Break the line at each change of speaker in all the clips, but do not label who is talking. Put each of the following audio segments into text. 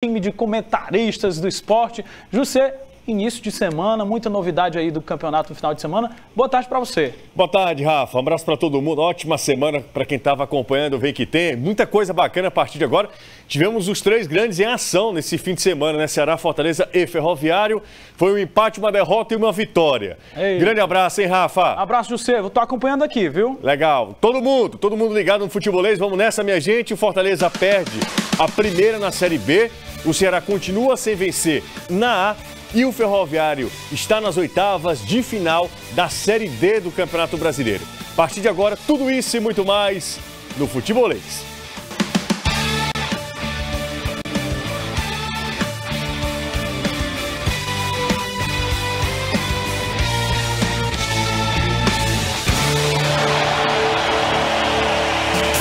time de comentaristas do esporte. José, início de semana, muita novidade aí do campeonato no final de semana. Boa tarde para você.
Boa tarde, Rafa. Um abraço para todo mundo. Ótima semana para quem estava acompanhando. Vem que tem muita coisa bacana a partir de agora. Tivemos os três grandes em ação nesse fim de semana, né? Ceará, Fortaleza e Ferroviário. Foi um empate, uma derrota e uma vitória. Ei. Grande abraço, hein, Rafa?
Abraço, José. Estou acompanhando aqui, viu?
Legal. Todo mundo ligado no futebolês. Vamos nessa, minha gente. O Fortaleza perde a primeira na Série B. O Ceará continua sem vencer na A e o Ferroviário está nas oitavas de final da Série D do Campeonato Brasileiro. A partir de agora, tudo isso e muito mais no Futebolês.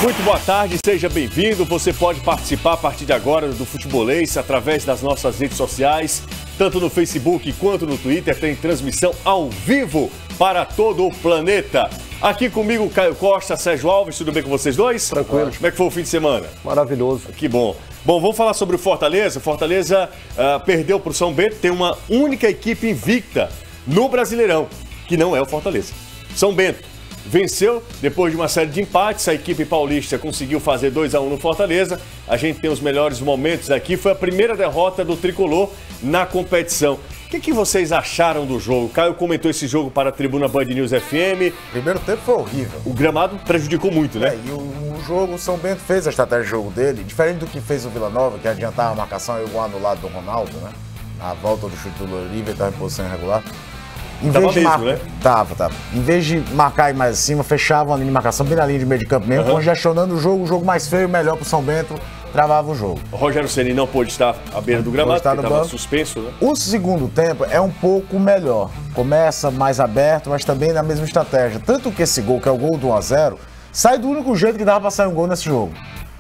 Muito boa tarde, seja bem-vindo. Você pode participar a partir de agora do Futebolês através das nossas redes sociais, tanto no Facebook quanto no Twitter. Tem transmissão ao vivo para todo o planeta. Aqui comigo, Caio Costa, Sérgio Alves, tudo bem com vocês dois?
Tranquilo.
Como é que foi o fim de semana?
Maravilhoso.
Que bom. Bom, vamos falar sobre o Fortaleza. Fortaleza perdeu para o São Bento, tem uma única equipe invicta no Brasileirão, que não é o Fortaleza. São Bento venceu depois de uma série de empates. A equipe paulista conseguiu fazer 2-1 no Fortaleza. A gente tem os melhores momentos aqui. Foi a primeira derrota do Tricolor na competição. O que vocês acharam do jogo? Caio comentou esse jogo para a Tribuna Band News FM.
Primeiro tempo foi horrível.
O gramado prejudicou muito, né?
E o jogo, o São Bento fez a estratégia de jogo dele, diferente do que fez o Vila Nova, que adiantava a marcação e o gol anulado do Ronaldo, né? A volta do chute do Loriva, estava em posição irregular. Em vez de
né?
Tava. Em vez de marcar mais acima, fechavam a linha de marcação bem na linha de meio de campo mesmo, congestionando o jogo mais feio, melhor pro São Bento, travava o jogo.
O Rogério Ceni não pôde estar à beira do gramado, porque estava suspenso, né?
O segundo tempo é um pouco melhor. Começa mais aberto, mas também na mesma estratégia. Tanto que esse gol, que é o gol do 1-0, sai do único jeito que dava pra sair um gol nesse jogo.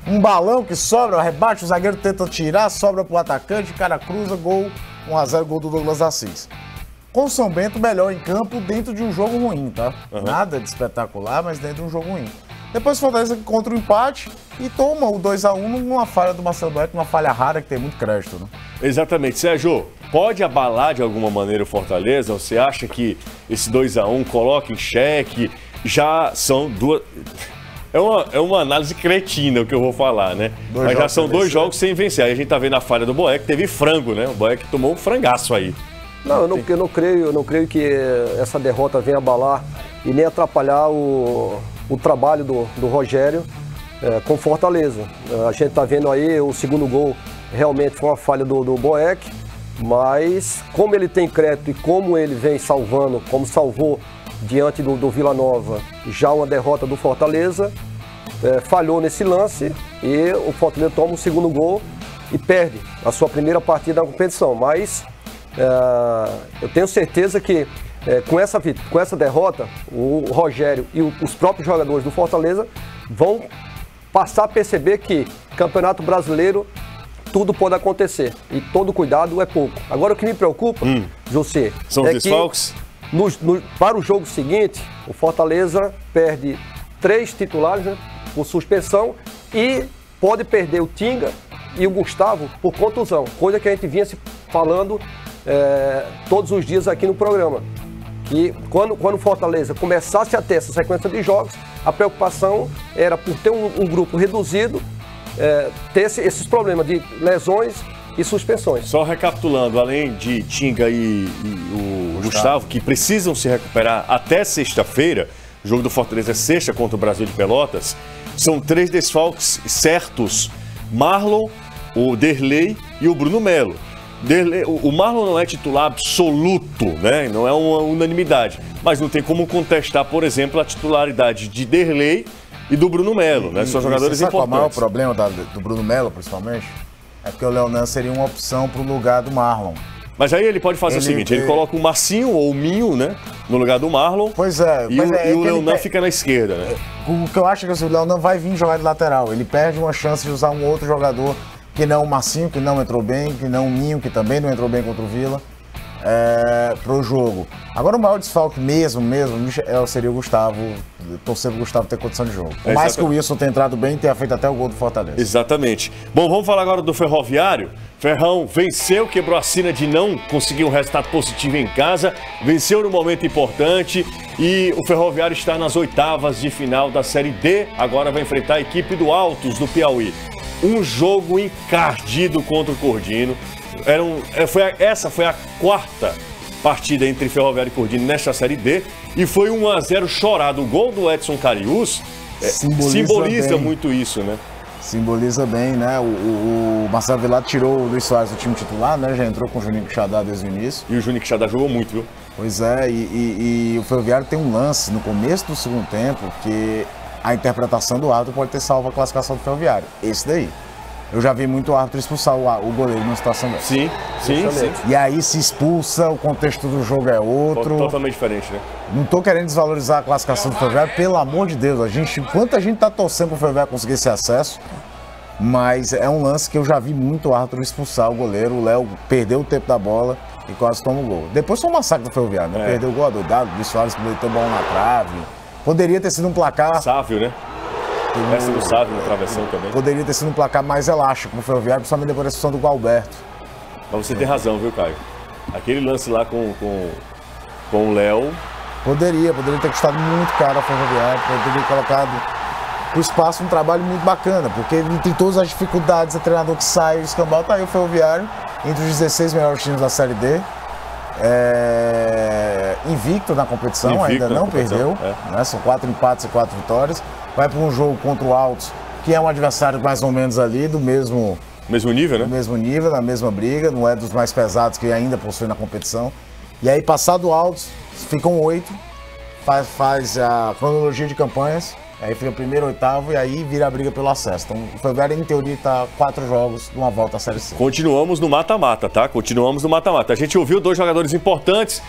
Um balão que sobra, rebate, o zagueiro tenta tirar, sobra pro atacante, o cara cruza, gol, 1-0, gol do Douglas Assis. Com o São Bento melhor em campo dentro de um jogo ruim, tá? Nada de espetacular, mas dentro de um jogo ruim. Depois o Fortaleza encontra o empate e toma o 2-1 numa falha do Marcelo Boeck, uma falha rara que tem muito crédito, né?
Exatamente. Sérgio, pode abalar de alguma maneira o Fortaleza? Você acha que esse 2-1 coloca em xeque? Já são duas... É uma análise cretina o que eu vou falar, né? Mas já são dois jogos sem vencer. Aí a gente tá vendo a falha do Boeck, teve frango, né? O Boeck tomou um frangaço aí.
Não, eu não creio que essa derrota venha abalar e nem atrapalhar o trabalho do Rogério com Fortaleza. A gente está vendo aí o segundo gol, realmente foi uma falha do Boeck, mas como ele tem crédito e como ele vem salvando, como salvou diante do Vila Nova, já uma derrota do Fortaleza, falhou nesse lance e o Fortaleza toma o segundo gol e perde a sua primeira partida na competição, mas... eu tenho certeza que com essa derrota, o Rogério e os próprios jogadores do Fortaleza vão passar a perceber que Campeonato Brasileiro tudo pode acontecer e todo cuidado é pouco. Agora o que me preocupa, José,
são os desfalques?
Para o jogo seguinte, o Fortaleza perde 3 titulares, né, por suspensão e pode perder o Tinga e o Gustavo por contusão, coisa que a gente vinha se falando todos os dias aqui no programa. Que quando o Fortaleza começasse a ter essa sequência de jogos, a preocupação era por ter um grupo reduzido, ter esses problemas de lesões e suspensões.
Só recapitulando, além de Tinga e o Gustavo, que precisam se recuperar até sexta-feira, o jogo do Fortaleza é sexta contra o Brasil de Pelotas, são 3 desfalques certos: Marlon, o Derlei e o Bruno Melo. O Marlon não é titular absoluto, né? Não é uma unanimidade, mas não tem como contestar, por exemplo, a titularidade de Derlei e do Bruno Melo, né? São jogadores importantes.
Qual é o maior problema do Bruno Melo, principalmente? É porque o Leonan seria uma opção para o lugar do Marlon.
Mas aí ele pode fazer o seguinte, ele coloca o Marcinho ou o Minho, né? No lugar do Marlon.
Pois é.
E o Leonan fica na esquerda, né?
O que eu acho é que o Leonan vai vir jogar de lateral. Ele perde uma chance de usar um outro jogador que não o Marcinho, que não entrou bem, que não o Ninho, que também não entrou bem contra o Vila. para o jogo. Agora o maior desfalque mesmo, seria o Gustavo, torcer pro Gustavo ter condição de jogo. Por mais que o Wilson tenha entrado bem e tenha feito até o gol do Fortaleza.
Exatamente. Bom, vamos falar agora do Ferroviário. Ferrão venceu, quebrou a sina de não conseguir um resultado positivo em casa, venceu no momento importante e o Ferroviário está nas oitavas de final da Série D, agora vai enfrentar a equipe do Altos, do Piauí. Um jogo encardido contra o Cordino. Essa foi a quarta partida entre Ferroviário e Cordino nesta Série D e foi 1-0 chorado. O gol do Edson Cariús simboliza muito isso, né?
Simboliza bem, né? O Marcelo Vilar tirou o Luiz Soares do time titular, né? Já entrou com o Juninho Quixadá desde o início.
E o Juninho Quixadá jogou muito, viu?
Pois é, e o Ferroviário tem um lance no começo do segundo tempo que a interpretação do árbitro pode ter salvo a classificação do Ferroviário. Esse daí. Eu já vi muito árbitro expulsar o goleiro numa situação dessa.
Sim.
E aí se expulsa, o contexto do jogo é outro.
Totalmente diferente, né?
Não tô querendo desvalorizar a classificação do Ferroviário, pelo amor de Deus. Quanta gente tá torcendo pro Ferroviário conseguir esse acesso, mas é um lance que eu já vi muito árbitro expulsar o goleiro. O Léo perdeu o tempo da bola e quase toma o gol. Depois foi um massacre do Ferroviário, né? Perdeu o gol do Dado, o Luiz Soares botou a bola na trave. Poderia ter sido um placar...
Sávio, né? Essa do Sávio na travessão também.
Poderia ter sido um placar mais elástico pro Ferroviário, principalmente depois da expulsão do Gualberto.
Mas você tem razão, viu, Caio? Aquele lance lá com o Léo...
Poderia ter custado muito caro ao Ferroviário, poderia ter colocado pro espaço um trabalho muito bacana, porque tem todas as dificuldades, o treinador que sai, o escambau, tá aí o Ferroviário, entre os 16 melhores times da Série D. Invicto na competição, ainda não perdeu, né? São 4 empates e 4 vitórias. Vai para um jogo contra o Altos, que é um adversário mais ou menos ali do mesmo
nível, né?
Do mesmo nível, na mesma briga, não é dos mais pesados que ainda possuem na competição. E aí, passado o Altos, ficam 8, faz a cronologia de campanhas, aí fica primeiro, oitavo e aí vira a briga pelo acesso. Então o Ferroviário, em teoria, está 4 jogos de uma volta à Série C.
Continuamos no mata-mata, tá? Continuamos no mata-mata. A gente ouviu 2 jogadores importantes.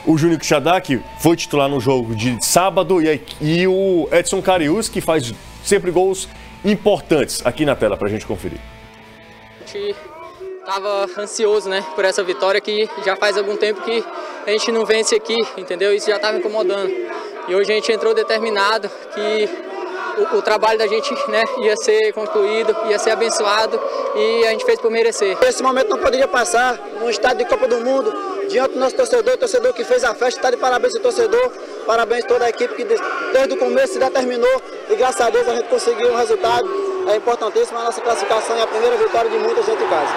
O Juninho Quixadá, que foi titular no jogo de sábado, e o Edson Cariús, que faz sempre gols importantes. Aqui na tela, pra gente conferir.
A gente tava ansioso, né, por essa vitória, que já faz algum tempo que a gente não vence aqui, entendeu? Isso já tava incomodando. E hoje a gente entrou determinado que o trabalho da gente, né, ia ser concluído, ia ser abençoado, e a gente fez por merecer.
Esse momento não poderia passar num estádio de Copa do Mundo, diante do nosso torcedor que fez a festa. Está de parabéns ao torcedor, parabéns a toda a equipe que desde o começo se determinou, e graças a Deus a gente conseguiu um resultado importantíssimo. A nossa classificação é a primeira vitória de muita gente em casa.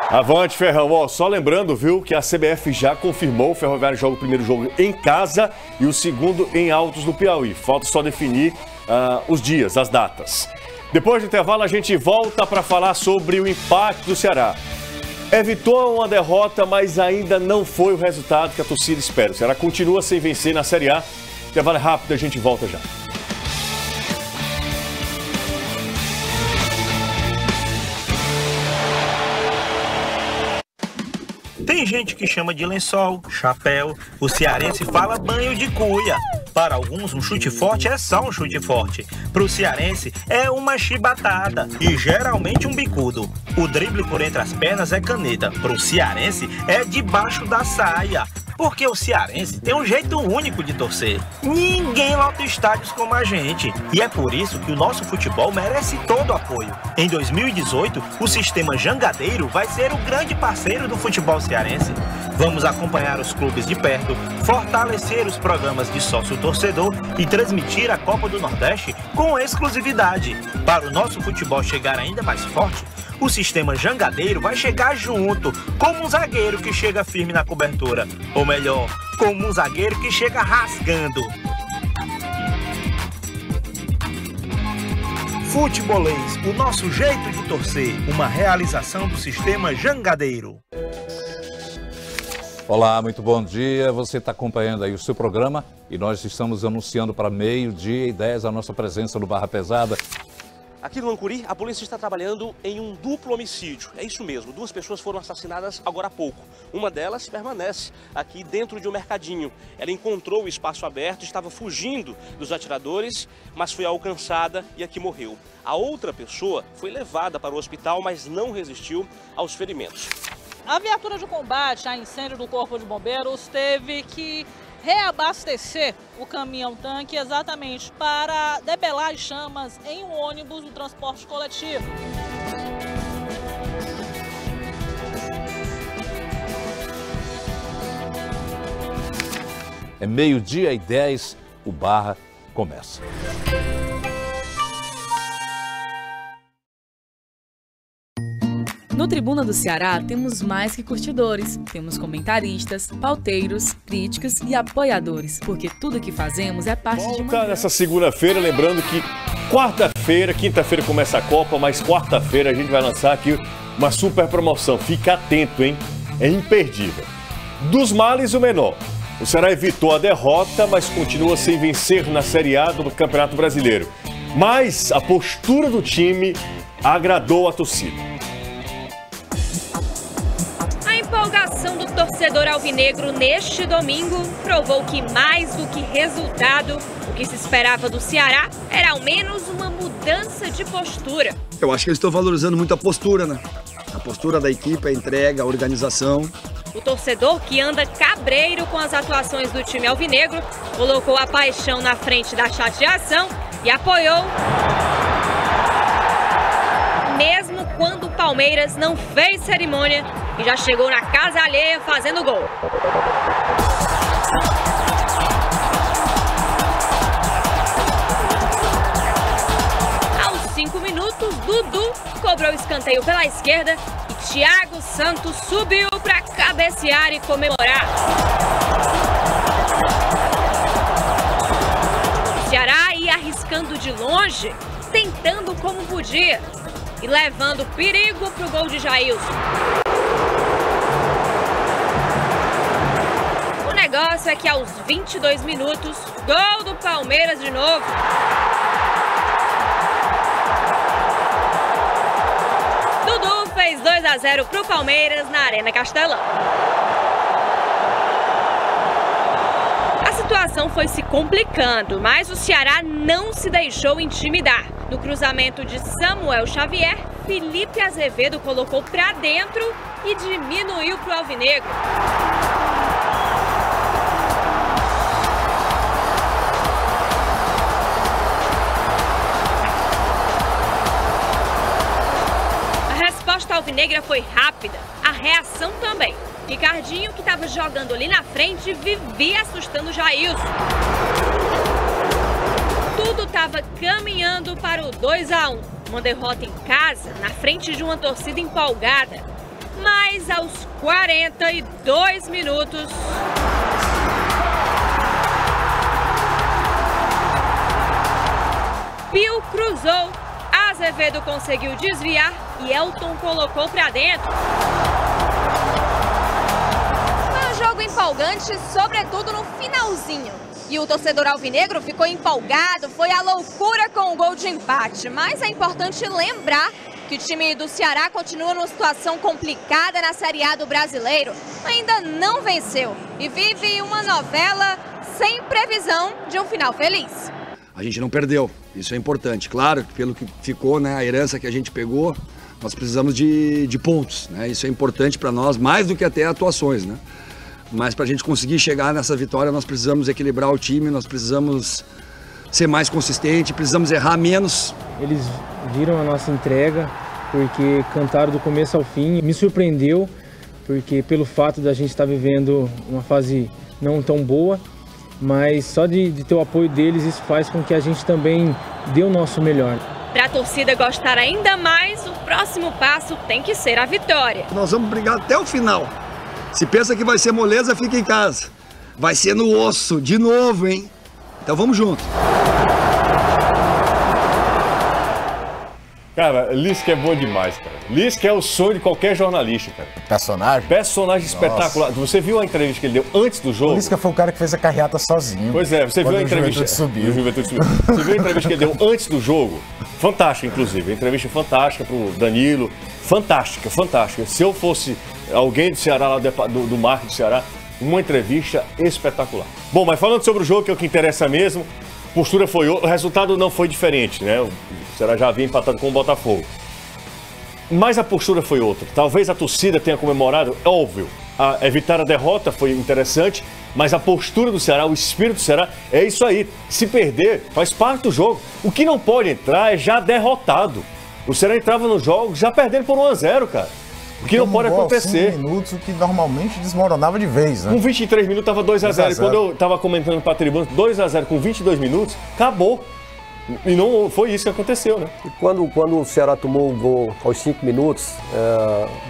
Avante, Ferrão. Ó, só lembrando, viu, que a CBF já confirmou, o Ferroviário joga o primeiro jogo em casa e o segundo em Altos do Piauí. Falta só definir os dias, as datas. Depois do intervalo, a gente volta para falar sobre o empate do Ceará. Evitou uma derrota, mas ainda não foi o resultado que a torcida espera. O Ceará continua sem vencer na Série A. Intervalo rápido, a gente volta já.
Tem gente que chama de lençol, chapéu, o cearense fala banho de cuia. Para alguns, um chute forte é só um chute forte. Para o cearense, é uma chibatada e geralmente um bicudo. O drible por entre as pernas é caneta. Para o cearense, é debaixo da saia. Porque o cearense tem um jeito único de torcer. Ninguém lota estádios como a gente. E é por isso que o nosso futebol merece todo o apoio. Em 2018, o Sistema Jangadeiro vai ser o grande parceiro do futebol cearense. Vamos acompanhar os clubes de perto, fortalecer os programas de sócio-torcedor e transmitir a Copa do Nordeste com exclusividade. Para o nosso futebol chegar ainda mais forte, o Sistema Jangadeiro vai chegar junto, como um zagueiro que chega firme na cobertura. Ou melhor, como um zagueiro que chega rasgando. Futebolês, o nosso jeito de torcer. Uma realização do Sistema Jangadeiro.
Olá, muito bom dia. Você está acompanhando aí o seu programa e nós estamos anunciando para 12:10 a nossa presença no Barra Pesada.
Aqui no Ancuri, a polícia está trabalhando em um duplo homicídio. É isso mesmo, 2 pessoas foram assassinadas agora há pouco. Uma delas permanece aqui dentro de um mercadinho. Ela encontrou o espaço aberto, estava fugindo dos atiradores, mas foi alcançada e aqui morreu. A outra pessoa foi levada para o hospital, mas não resistiu aos ferimentos.
A viatura de combate a incêndio do Corpo de Bombeiros teve que reabastecer o caminhão-tanque exatamente para debelar as chamas em um ônibus do transporte coletivo.
É 12h10, o Barra começa.
No Tribuna do Ceará, temos mais que curtidores. Temos comentaristas, pauteiros, críticos e apoiadores, porque tudo que fazemos é parte de uma...
Nessa segunda-feira, lembrando que quinta-feira começa a Copa, mas quarta-feira a gente vai lançar aqui uma super promoção. Fica atento, hein? É imperdível. Dos males, o menor. O Ceará evitou a derrota, mas continua sem vencer na Série A do Campeonato Brasileiro. Mas a postura do time agradou a torcida.
A empolgação do torcedor alvinegro neste domingo provou que, mais do que resultado, o que se esperava do Ceará era ao menos uma mudança de postura.
Eu acho que eles estão valorizando muito a postura, né? A postura da equipe, a entrega, a organização.
O torcedor, que anda cabreiro com as atuações do time alvinegro, colocou a paixão na frente da chateação e apoiou, mesmo quando o Palmeiras não fez cerimônia e já chegou na casa alheia fazendo gol. Aos 5 minutos, Dudu cobrou o escanteio pela esquerda e Thiago Santos subiu para cabecear e comemorar. O Ceará ia arriscando de longe, tentando como podia e levando perigo para o gol de Jailson. O negócio é que aos 22 minutos, gol do Palmeiras de novo. Dudu fez 2-0 para o Palmeiras na Arena Castelão. A situação foi se complicando, mas o Ceará não se deixou intimidar. No cruzamento de Samuel Xavier, Felipe Azevedo colocou para dentro e diminuiu para o alvinegro. A resposta alvinegra foi rápida, a reação também. Ricardinho, que estava jogando ali na frente, vivia assustando Jailson. Tudo estava caminhando para o 2-1. Uma derrota em casa, na frente de uma torcida empolgada. Mas aos 42 minutos... Pio cruzou, Azevedo conseguiu desviar e Elton colocou para dentro.
Foi um jogo empolgante, sobretudo no finalzinho. E o torcedor alvinegro ficou empolgado, foi a loucura com o gol de empate. Mas é importante lembrar que o time do Ceará continua numa situação complicada na Série A do Brasileiro. Ainda não venceu e vive uma novela sem previsão de um final feliz.
A gente não perdeu, isso é importante. Claro que pelo que ficou, né, a herança que a gente pegou, nós precisamos de pontos, né? Isso é importante para nós, mais do que até atuações, né? Mas para a gente conseguir chegar nessa vitória, nós precisamos equilibrar o time, nós precisamos ser mais consistente, precisamos errar menos.
Eles viram a nossa entrega, porque cantaram do começo ao fim. Me surpreendeu, porque pelo fato da gente estar vivendo uma fase não tão boa, mas só de ter o apoio deles, isso faz com que a gente também dê o nosso melhor.
Para a torcida gostar ainda mais, o próximo passo tem que ser a vitória.
Nós vamos brigar até o final. Se pensa que vai ser moleza, fica em casa. Vai ser no osso, de novo, hein? Então vamos junto.
Cara, Lisca é bom demais, cara. Lisca é o sonho de qualquer jornalista, cara.
Personagem?
Personagem espetacular. Você viu a entrevista que ele deu antes do jogo?
O Lisca foi o cara que fez a carreata sozinho.
Pois é, você viu a entrevista. Você viu a entrevista que ele deu antes do jogo? Fantástica, inclusive. A entrevista fantástica pro Danilo. Fantástica, fantástica. Se eu fosse alguém do Ceará, lá do marketing do Ceará, uma entrevista espetacular. Bom, mas falando sobre o jogo, que é o que interessa mesmo, a postura foi outra, o resultado não foi diferente, né? O Ceará já havia empatado com o Botafogo. Mas a postura foi outra. Talvez a torcida tenha comemorado, é óbvio. Evitar a derrota foi interessante, mas a postura do Ceará, o espírito do Ceará, é isso aí. Se perder, faz parte do jogo. O que não pode entrar é já derrotado. O Ceará entrava no jogo já perdendo por 1-0, cara. O que não pode acontecer.
5 minutos, o que normalmente desmoronava de vez, né?
Com 23 minutos estava 2-0. E quando eu estava comentando para a tribuna, 2-0 com 22 minutos, acabou. E não foi isso que aconteceu, né?
E quando o Ceará tomou o gol aos 5 minutos,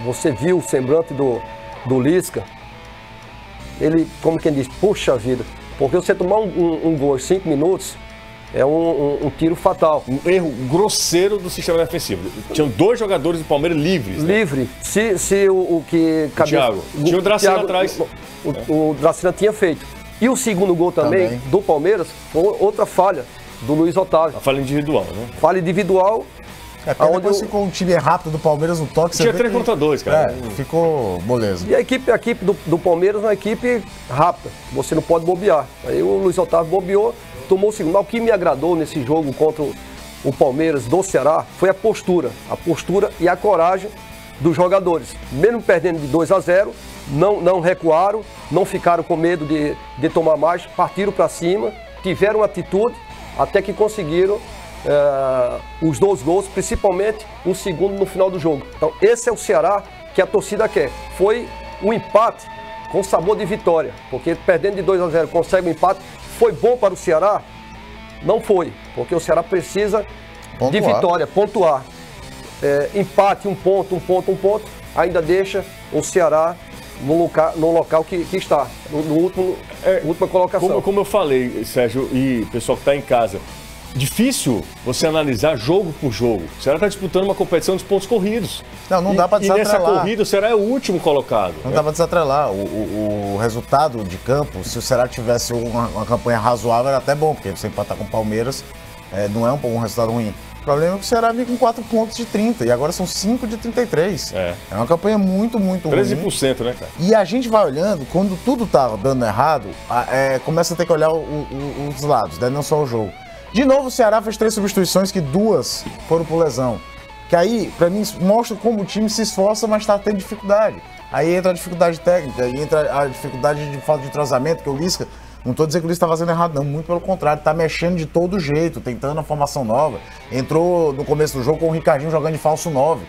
você viu o semblante do Lisca, ele, como quem diz, puxa vida, porque você tomar um gol aos 5 minutos é um tiro fatal.
Um erro grosseiro do sistema defensivo. Tinham 2 jogadores do Palmeiras livres. Né?
Livre. Se o que...
Thiago. Tinha o Dracena atrás.
O Dracena tinha feito. E o segundo gol também do Palmeiras foi outra falha do Luiz Otávio.
A falha individual, né?
Falha individual.
Depois ficou um time rápido do Palmeiras no toque.
Tinha 3 contra 2, cara.
Ficou moleza.
E a equipe do Palmeiras é uma equipe rápida. Você não pode bobear. Aí o Luiz Otávio bobeou, tomou o segundo. Mas o que me agradou nesse jogo contra o Palmeiras do Ceará foi a postura e a coragem dos jogadores. Mesmo perdendo de 2-0, não recuaram, não ficaram com medo de tomar mais, partiram para cima, tiveram atitude, até que conseguiram os 2 gols, principalmente um segundo no final do jogo. Então esse é o Ceará que a torcida quer. Foi um empate com sabor de vitória, porque perdendo de 2-0 consegue um empate. Foi bom para o Ceará? Não foi, porque o Ceará precisa de vitória, pontuar. Empate, um ponto, ainda deixa o Ceará no local que está, última colocação.
Como eu falei, Sérgio, e pessoal que está em casa, difícil você analisar jogo por jogo. O Ceará está disputando uma competição dos pontos corridos.
Não dá para desatrelar.
E nessa corrida o Ceará é o último colocado.
Não dá para desatrelar. O resultado de campo, se o Ceará tivesse uma campanha razoável, era até bom, porque você empatar com o Palmeiras não é um resultado ruim. O problema é que o Ceará vem com 4 pontos de 30 e agora são 5 de 33. É uma campanha muito, muito
13%,
ruim.
13%, né, cara?
E a gente vai olhando, quando tudo tá dando errado, começa a ter que olhar os lados, né? Não só o jogo. De novo, o Ceará fez 3 substituições, que 2 foram por lesão. Que aí, pra mim, mostra como o time se esforça, mas tá tendo dificuldade. Aí entra a dificuldade técnica, aí entra a dificuldade de falta de entrosamento, que o Lisca... Não estou dizendo que o Lisca está fazendo errado, não. Muito pelo contrário, está mexendo de todo jeito, tentando a formação nova. Entrou no começo do jogo com o Ricardinho jogando de falso 9.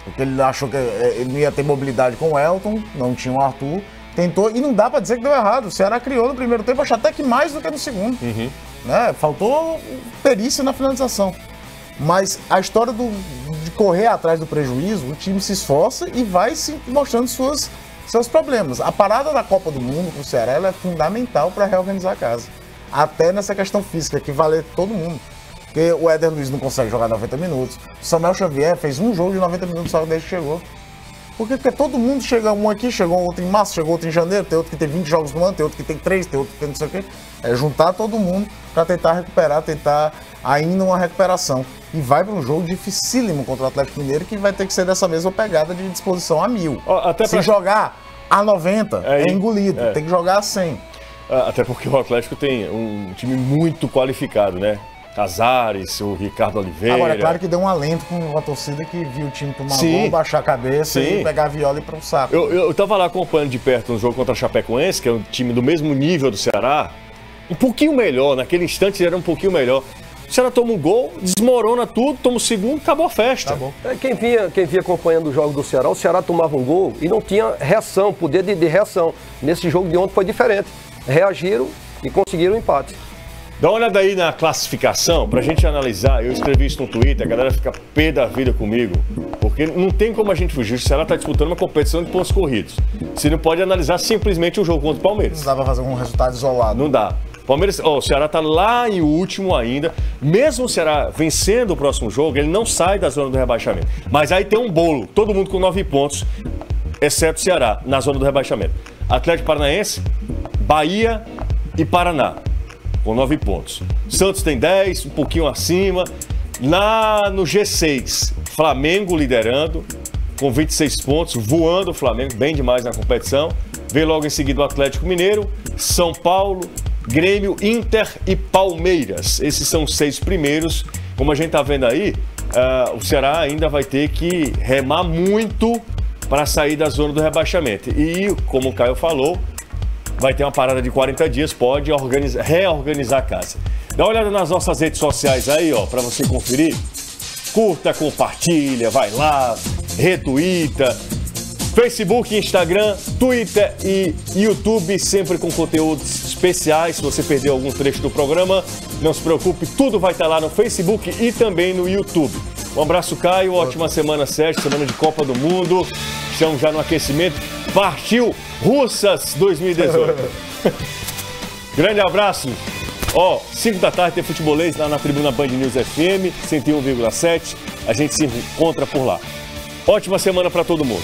Porque ele achou que ele não ia ter mobilidade com o Elton, não tinha o Arthur. Tentou, e não dá para dizer que deu errado. O Ceará criou no primeiro tempo, acho até que mais do que no segundo. Né? Faltou perícia na finalização. Mas a história de correr atrás do prejuízo, o time se esforça e vai se mostrando seus problemas. A parada da Copa do Mundo com o Ceará ela é fundamental para reorganizar a casa. Até nessa questão física, que vale todo mundo. Porque o Éder Luiz não consegue jogar 90 minutos. O Samuel Xavier fez um jogo de 90 minutos só desde que chegou. Por quê? Porque todo mundo chega, um aqui, chegou outro em março, chegou outro em janeiro, tem outro que tem 20 jogos no ano, tem outro que tem 3, tem outro que tem não sei o quê. É juntar todo mundo para tentar recuperar, tentar ainda uma recuperação. E vai para um jogo dificílimo contra o Atlético Mineiro, que vai ter que ser dessa mesma pegada de disposição a 1000. Se jogar a 90, é engolido. Tem que jogar a 100.
Até porque o Atlético tem um time muito qualificado, né? Casares, o Ricardo Oliveira.
Agora, é claro que deu um alento com a torcida que viu o time tomar gol, baixar a cabeça e pegar a viola e ir para o saco.
Eu tava lá acompanhando de perto um jogo contra a Chapecoense, que é um time do mesmo nível do Ceará. Um pouquinho melhor, naquele instante era um pouquinho melhor. O Ceará toma um gol, desmorona tudo, toma o segundo, acabou a festa.
Quem vinha acompanhando o jogo do Ceará, o Ceará tomava um gol e não tinha reação, poder de reação. Nesse jogo de ontem foi diferente. Reagiram e conseguiram o empate.
Dá uma olhada aí na classificação pra gente analisar. Eu escrevi isso no Twitter, a galera fica pé da vida comigo. Porque não tem como a gente fugir. O Ceará tá disputando uma competição de pontos corridos. Você não pode analisar simplesmente um jogo contra o Palmeiras.
Não dá pra fazer um resultado isolado.
Não dá. O Ceará está lá em último ainda. Mesmo o Ceará vencendo o próximo jogo, ele não sai da zona do rebaixamento. Mas aí tem um bolo, todo mundo com 9 pontos, exceto o Ceará, na zona do rebaixamento. Atlético Paranaense, Bahia e Paraná, com 9 pontos. Santos tem 10, um pouquinho acima. Lá no G6, Flamengo liderando, com 26 pontos, voando o Flamengo, bem demais na competição. Vem logo em seguida o Atlético Mineiro, São Paulo, Grêmio, Inter e Palmeiras. Esses são os 6 primeiros. Como a gente está vendo aí, o Ceará ainda vai ter que remar muito para sair da zona do rebaixamento. E, como o Caio falou, vai ter uma parada de 40 dias, pode reorganizar a casa. Dá uma olhada nas nossas redes sociais aí, ó, para você conferir. Curta, compartilha, vai lá, retuita. Facebook, Instagram, Twitter e YouTube, sempre com conteúdos especiais. Se você perdeu algum trecho do programa, não se preocupe, tudo vai estar lá no Facebook e também no YouTube. Um abraço, Caio, ótima semana, Sérgio, semana de Copa do Mundo. Estamos já no aquecimento. Partiu Russas 2018. Grande abraço. 5 da tarde tem Futebolês lá na tribuna Band News FM, 101,7. A gente se encontra por lá. Ótima semana para todo mundo.